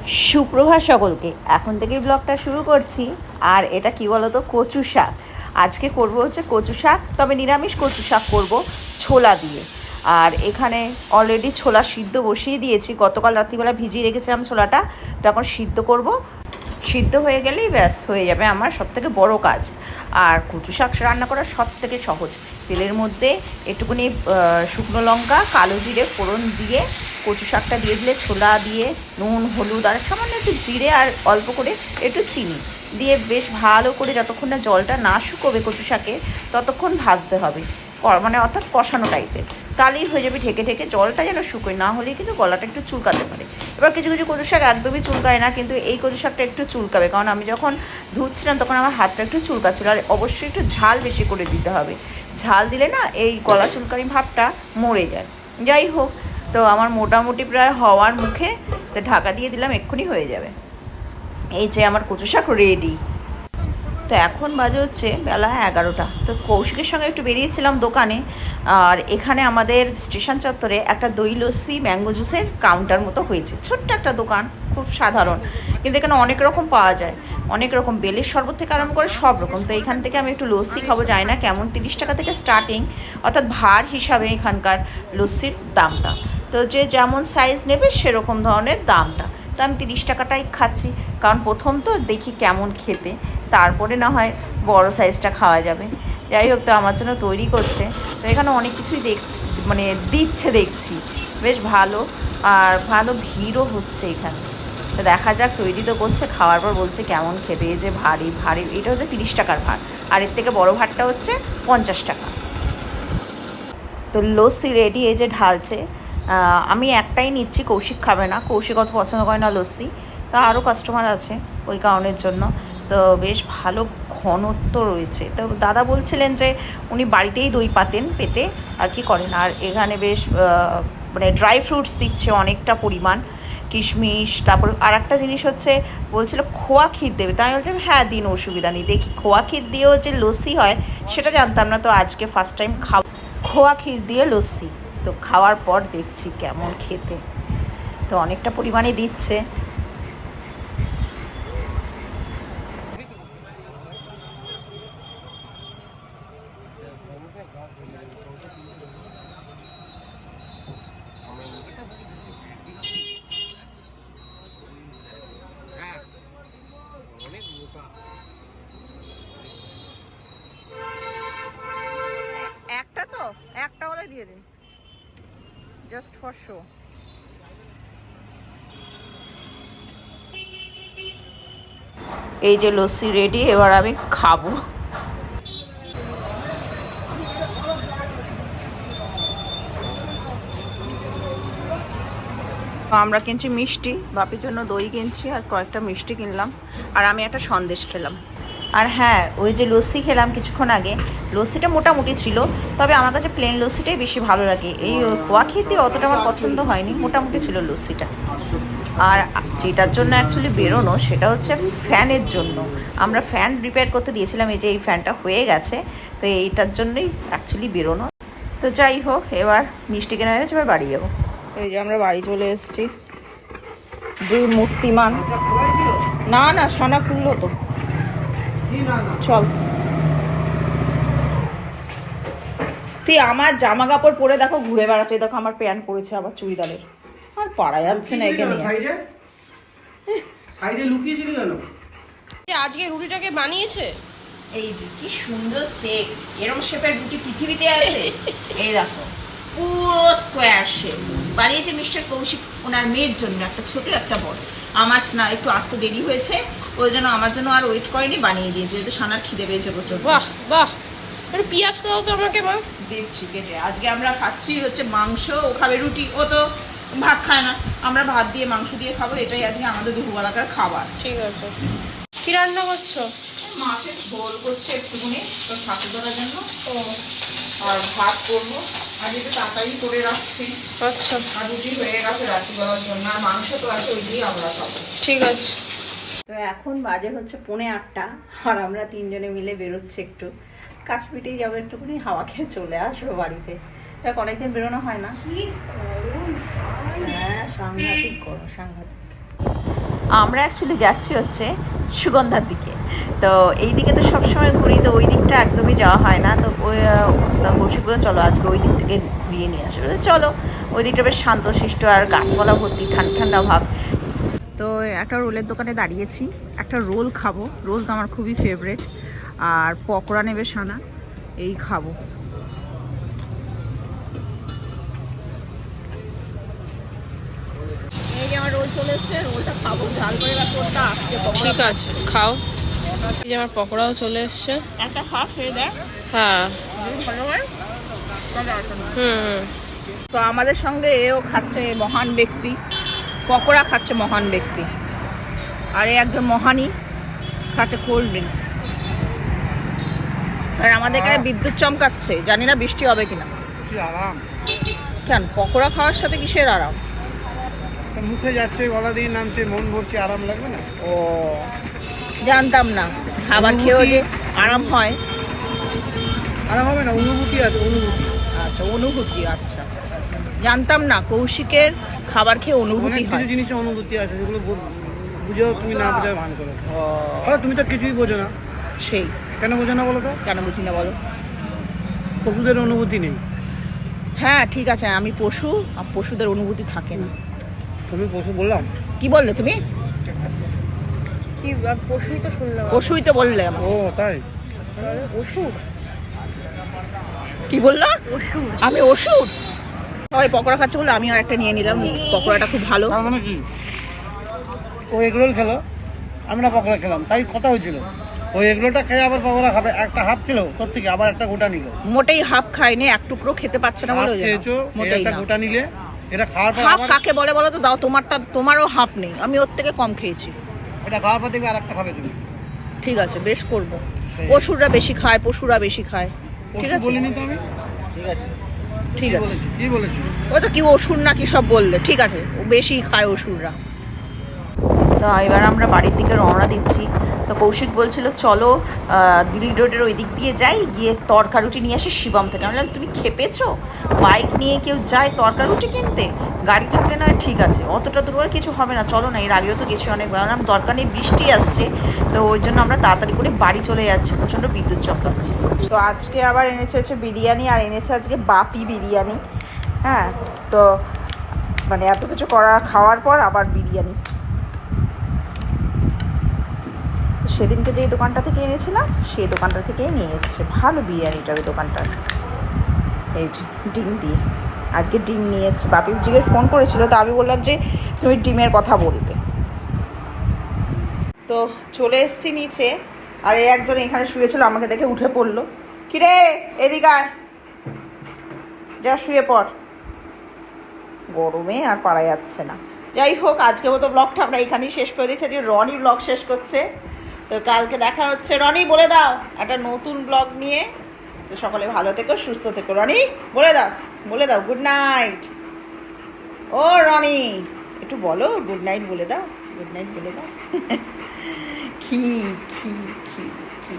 সুপ্রভাত সকলকে। এখন থেকেই ব্লগটা শুরু করছি। আর এটা কি বলতো, কচু শাক। আজকে করব হচ্ছে কচু শাক, তবে নিরামিষ কচু শাক করব ছোলা দিয়ে। আর এখানে অলরেডি ছোলা সিদ্ধ বসিয়ে দিয়েছি, গতকাল রাত্রিবেলা ভিজিয়ে রেখেছিলাম ছোলাটা। তখন সিদ্ধ করব, সিদ্ধ হয়ে গেলেই ব্যাস হয়ে যাবে আমার সবথেকে বড় কাজ। আর কচু শাক রান্না করা সবথেকে সহজ। তেলের মধ্যে একটুখানি শুকনো লঙ্কা, কালো জিরে ফোড়ন দিয়ে কচু শাকটা দিয়ে দিলে, ছোলা দিয়ে নুন হলুদ আর সামান্য একটু জিরে আর অল্প করে একটু চিনি দিয়ে বেশ ভালো করে যতক্ষণ না জলটা না শুকোবে কচু শাকে ততক্ষণ ভাজতে হবে, মানে অর্থাৎ কষানো টাইপের। তাহলেই হয়ে যাবে। ঢেকে ঢেকে জলটা যেন শুকোয়, না হলে কিন্তু গলাটা একটু চুলকাতে পারে। এবার কিছু কিছু কচু শাক একদমই চুলকায় না, কিন্তু এই কচু শাকটা একটু চুলকাবে, কারণ আমি যখন ধুচ্ছিলাম তখন আমার হাতটা একটু চুলকাচ্ছিল। আর অবশ্যই একটু ঝাল বেশি করে দিতে হবে, ঝাল দিলে না এই গলা চুলকানি ভাবটা মরে যায়। যাই হোক, তো আমার মোটামুটি প্রায় হওয়ার মুখে, তো ঢাকা দিয়ে দিলাম, এক্ষুনি হয়ে যাবে। এই যে আমার কচু শাক রেডি। তো এখন বাজে হচ্ছে বেলা 11টা। তো কৌশিকের সঙ্গে একটু বেরিয়েছিলাম দোকানে। আর এখানে আমাদের স্টেশন চত্বরে একটা দই লস্যি ম্যাঙ্গো জুসের কাউন্টার মতো হয়েছে, ছোট্ট একটা দোকান, খুব সাধারণ, কিন্তু এখানে অনেক রকম পাওয়া যায়। অনেক রকম বেলের শরবত থেকে আরম্ভ করে সব রকম। তো এখান থেকে আমি একটু লস্যি খাবো, যায় না কেমন 30 টাকা থেকে স্টার্টিং, অর্থাৎ ভার হিসাবে এখানকার লস্যির দামটা। তো যে যেমন সাইজ নেবে সেরকম ধরনের দামটা। তো আমি 30 টাকাটাই খাচ্ছি, কারণ প্রথম তো দেখি কেমন খেতে, তারপরে না হয় বড় সাইজটা খাওয়া যাবে। যাই হোক, তো আমার জন্য তৈরি করছে। তো এখানে অনেক কিছুই দেখছি, মানে দিচ্ছে দেখছি, বেশ ভালো। আর ভালো ভিড়ও হচ্ছে এখানে। তো দেখা যাক, তৈরি তো করছে, খাওয়ার পর বলছে কেমন খেতে। এই যে ভারী ভারী, এটা হচ্ছে 30 টাকার ভার, আর এর থেকে বড় ভারটা হচ্ছে 50 টাকা। তো লস্যি রেডি, এই যে ঢালছে। আমি একটাই নিচ্ছি, কৌশিক খাবে না, কৌশিক অত পছন্দ করে না লস্যি। তা আরও কাস্টমার আছে ওই কারণের জন্য। তো বেশ ভালো ঘনত্ব রয়েছে। তো দাদা বলছিলেন যে উনি বাড়িতেই দই পাতেন, পেতে আর কি করেন। আর এখানে বেশ মানে ড্রাই ফ্রুটস দিচ্ছে অনেকটা পরিমাণ, কিশমিশ। তারপর আর একটা জিনিস হচ্ছে, বলছিল খোয়া ক্ষীর দেবে। তাই বলছিলাম হ্যাঁ দিন, অসুবিধা নেই, দেখি। খোয়া ক্ষীর দিয়েও যে লস্যি হয় সেটা জানতাম না, তো আজকে ফার্স্ট টাইম খাওয়া খোয়া ক্ষীর দিয়ে লস্যি। তো খাওয়ার পর দেখছি কেমন খেতে। তো অনেকটা পরিমাণে দিচ্ছে। একটা তো একটা হলে দিয়ে দিন, জাস্ট ফর শো। এই যে লস্যি রেডি, এবার আমি খাবো। আমরা কিনছি মিষ্টি, বাপির জন্য দই কিনছি আর কয়েকটা মিষ্টি কিনলাম, আর আমি একটা সন্দেশ খেলাম। আর হ্যাঁ, ওই যে লস্যি খেলাম কিছুক্ষণ আগে, লস্যিটা মোটামুটি ছিল, তবে আমার কাছে প্লেন লস্যিটাই বেশি ভালো লাগে। এই খোয়া খেতে অতটা আমার পছন্দ হয়নি, মোটামুটি ছিল লস্যিটা। আর যেটার জন্য অ্যাকচুয়ালি বেরোনো সেটা হচ্ছে ফ্যানের জন্য। আমরা ফ্যান রিপেয়ার করতে দিয়েছিলাম, এই যে এই ফ্যানটা হয়ে গেছে, তো এইটার জন্যই অ্যাকচুয়ালি বেরোনো। তো যাই হোক, এবার মিষ্টি কেনা হয়েছে, এবার বাড়ি যাবো। এই যে আমরা বাড়ি চলে এসেছি। দুই মূর্তিমান, না না সানা খুললো তো, চল। তুই আমার জামা কাপড় পরে দেখো ঘুরে বেড়াচ্ছে, দেখো আমার প্যান্ট পরেছে আবার চুড়িদারের, আর পারা যাচ্ছে না এখানে। সাইডে লুকিয়েছিলি কেন? আজকে রুটিটাকে বানিয়েছে। এই যে কি সুন্দর শেপ, এরকম শেপের রুটি পৃথিবীতে আছে? এই দেখো, পুরো স্কোয়ার শেপ বানিয়েছে মিস্টার কৌশিক ওনার মেয়ের জন্য, একটা ছোট একটা বড়। আমার একটু আসতে দেরি হয়েছে, ওই জন্য আমার জন্য আর ওয়েট করেনি, বানিয়ে দিয়েছে, যেহেতু সানার খিদে পেয়েছে প্রচুর। বাহ বাহ, একটু পেঁয়াজ দাও তো আমাকে মা। দিচ্ছি কেটে। আজকে আমরা খাচ্ছি হচ্ছে মাংস, ও খাবে রুটি, ও তো ভাত খায় না, আমরা ভাত দিয়ে মাংস দিয়ে খাবো, এটাই আজকে আমাদের দুপুরবেলাকার খাবার। ঠিক আছে। কি রান্না করছো? মাছের ঝোল করছে একটুখানি, তো ছাতু ধরার জন্য। তো আর ভাত করবো, আর একটু তাড়াতাড়ি করে রাখছি। আচ্ছা, আর রুটি হয়ে গেছে রাত্রিবেলার জন্য, আর মাংস তো আছে, ওই দিয়ে আমরা খাবো। ঠিক আছে। তো এখন বাজে হচ্ছে 7:45, আর আমরা তিনজনে মিলে বেরোচ্ছি একটু কাছ পিটেই যাবো, একটুখানি হাওয়া খেয়ে চলে আসবো বাড়িতে। দেখ অনেকদিন বেরোনো হয় না। হ্যাঁ, সাংঘাতিক গরম, সাংঘাতিক। আমরা অ্যাকচুয়ালি যাচ্ছি হচ্ছে সুগন্ধার দিকে। তো এই দিকে তো সবসময় ঘুরি, তো ওই দিকটা একদমই যাওয়া হয় না। তো ওই কৌশিক বলে চলো আজকে ওই দিক থেকে ঘুরিয়ে নিয়ে আসে। চলো, ওই দিকটা বেশ শান্তশিষ্ট আর গাছপালা ভর্তি, ঠান্ডা ঠান্ডা ভাব। তো একটা রোলের দোকানে দাঁড়িয়েছি, একটা রোল খাবো। রোল তো আমার খুবই ফেভারেট। আর পকোড়া নেবে সানা, এই খাবো। এই যে আমার রোল চলে এসছে, রোলটা খাবো, ঝাল করে বা কোনটা আসছে। ঠিক আছে, খাও। এই যে আমার পকোড়াও চলে এসছে। একটা হাফ হয়ে দেয়। হ্যাঁ, ভালো হয়। হুম। তো আমাদের সঙ্গে এও খাচ্ছে মহান ব্যক্তি, পকোড়া খাচ্ছে মহান ব্যক্তি। আর এই একজন মহানই খাচ্ছে কোল্ড ড্রিঙ্কস। আর আমাদের এখানে বিদ্যুৎ চমকাচ্ছে, জানি না বৃষ্টি হবে কিনা। কি আরাম! কেন, পকোড়া খাওয়ার সাথে কিসের আরাম? মুখে যাচ্ছে, গলা দিয়ে নামছে, মন ভরছে, আরাম লাগবে না? ও, জানতাম না খাবার খেয়েও যে আরাম হয়। আরাম হবে না, অনুভূতি আছে, অনুভূতি। আচ্ছা, অনুভূতি, আচ্ছা জানতাম না কৌশিকের খাবার খেয়ে অনুভূতি অনেক হয়। কিছু জিনিসের অনুভূতি আছে, যেগুলো বুঝেও তুমি না বোঝার ভান করো। তুমি তো কিছুই বোঝো না। সেই কেন বোঝো না বলো তো? কেন বুঝি না বলো? পশুদের অনুভূতি নেই। হ্যাঁ ঠিক আছে, আমি পশু, আর পশুদের অনুভূতি থাকে না। তুমি পশু বললাম? কি বললে তুমি? কি পশুই তো শুনলাম। পশুই তো বললে আমার। ও তাই? পশু? কি বললো? আমি ওষুধ? সবাই পকোড়া খাচ্ছে বলে আমিও একটা নিয়ে নিলাম। পকোড়াটা খুব ভালো। তার মানে কি, ও এগরোল খেলো, আমরা পকোড়া খেলাম, তাই কথা হয়েছিল। ওই এগরোলটা খেয়ে আবার পকোড়া খাবে, একটা হাফ ছিল প্রত্যেকে, আবার একটা গোটা নিল। মোটেই হাফ খাইনি, এক টুকরো খেতে পারছে না বলে। খেয়েছো, মোটেই একটা না। গোটা নিলে, এটা খাওয়ার পর হাফ আবার কাকে বলে বলো তো? দাও তোমারটা, তোমারও হাফ নেই, আমি ওর থেকে কম খেয়েছি। এটা খাওয়ার পর দেখবে আর একটা খাবে তুমি। ঠিক আছে, বেশ করবো। সেই। পশুরা বেশি খায়, পশুরা বেশি খায়। ঠিক পশু আছে, বলিনি তো আমি। ঠিক আছে, ঠিক কি আছে। বলেছি, কি বলেছি? ও তো কি অসুর না কি সব বললে। ঠিক আছে, ও বেশি খায় অসুররা। তো এবার আমরা বাড়ির দিকে রওনা দিচ্ছি। তো কৌশিক বলছিল চলো দিল্লি রোডের ওই দিক দিয়ে যাই, গিয়ে তরকা রুটি নিয়ে আসি শিবম থেকে। আমি বললাম তুমি খেপেছো? বাইক নিয়ে কেউ যায় তরকা রুটি কিনতে? গাড়ি থাকলে না ঠিক আছে, অতটা দূর আর কিছু হবে না, চলো না। এর আগেও তো গেছি অনেক। বললাম দরকার নেই, বৃষ্টি আসছে। তো ওই জন্য আমরা তাড়াতাড়ি করে বাড়ি চলে যাচ্ছি, প্রচণ্ড বিদ্যুৎ চমকাচ্ছে। তো আজকে আবার এনেছে হচ্ছে বিরিয়ানি, আর এনেছে আজকে বাপি বিরিয়ানি। হ্যাঁ, তো মানে এত কিছু খাওয়ার পর আবার বিরিয়ানি। সেদিনকে যেই দোকানটা থেকে এনেছিলাম সেই দোকানটা থেকেই নিয়ে এসছে। ভালো বিরিয়ানিটা ওই দোকানটার। এই যে ডিম দিয়ে, আজকে ডিম নিয়ে এসছে। বাপি জিগের ফোন করেছিল, তো আমি বললাম যে তুমি ডিমের কথা বলবে। তো চলে এসছি নিচে, আর এই একজন এখানে শুয়েছিল, আমাকে দেখে উঠে পড়লো। কিরে এদিকে আয়, যা শুয়ে পড়। গরমে আর পারা যাচ্ছে না। যাই হোক, আজকের মতো ব্লগটা আমরা এখানেই শেষ করে দিচ্ছি। আজকে রনি ব্লগ শেষ করছে। তো কালকে দেখা হচ্ছে। রনি বলে দাও একটা নতুন ব্লগ নিয়ে। তো সকলে ভালো থেকো, সুস্থ থেকো। রনি বলে দাও, বলে দাও গুড নাইট। ও রনি, একটু বলো গুড নাইট বলে দাও, গুড নাইট বলে দাও। কি কি কি কি